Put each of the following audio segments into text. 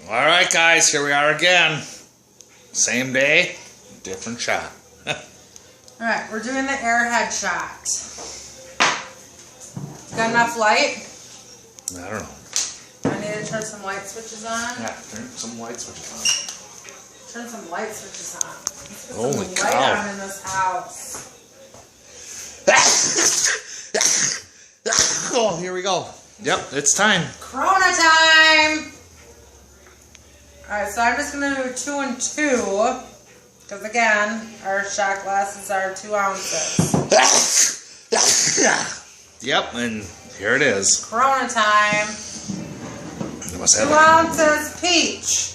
Alright guys, here we are again. Same day, different shot. Alright, we're doing the Airhead shot. Got enough light? I don't know. I need to turn some light switches on. Yeah, turn some light switches Turn some light switches on. Let's put Holy some cow. light on in this house. Oh, here we go. Yep, it's time. Corona time! Alright, so I'm just going to do 2 and 2. Because again, our shot glasses are 2 ounces. Yep, and here it is. Corona time. 2 ounces peach.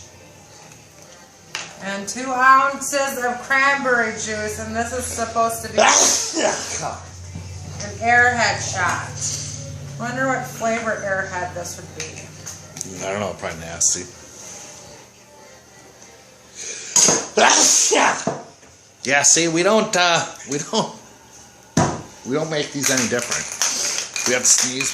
And 2 ounces of cranberry juice. And this is supposed to be an Airhead shot. I wonder what flavor Airhead this would be. I don't know, probably nasty. Yeah, see, we don't make these any different. We have to sneeze,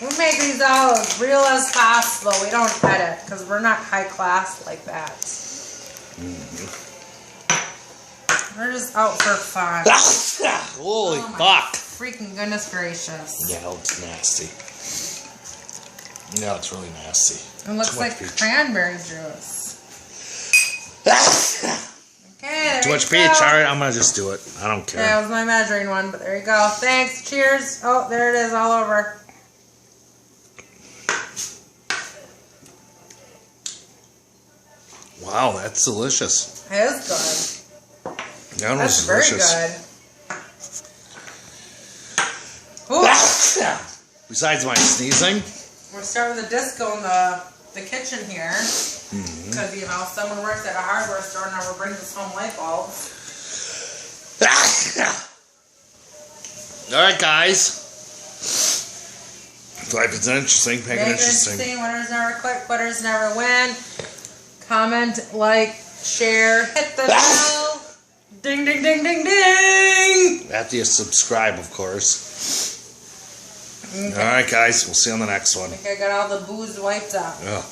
We make these all as real as possible. We don't edit because we're not high class like that. We're just out for fun. Holy oh fuck. Freaking goodness gracious. Yeah, it's nasty. Yeah, it's really nasty. It looks like cranberry juice. Okay, Too much peach. Alright, I'm gonna just do it. I don't care. Yeah, it was my measuring one, but there you go. Thanks. Cheers. Oh, there it is all over. Wow, that's delicious. It is good. That That's was delicious. Very good. Ooh. Besides my sneezing. We're starting the disco in the kitchen here. Because, you know, someone works at a hardware store and never brings us home light bulbs. Alright, guys. Life is interesting. Make it interesting. Winners never quit, quitters never win. Comment, like, share, hit the bell. Ding, ding, ding, ding, ding. After you subscribe, of course. Okay. Alright, guys. We'll see you on the next one. I think I got all the booze wiped out. Ugh.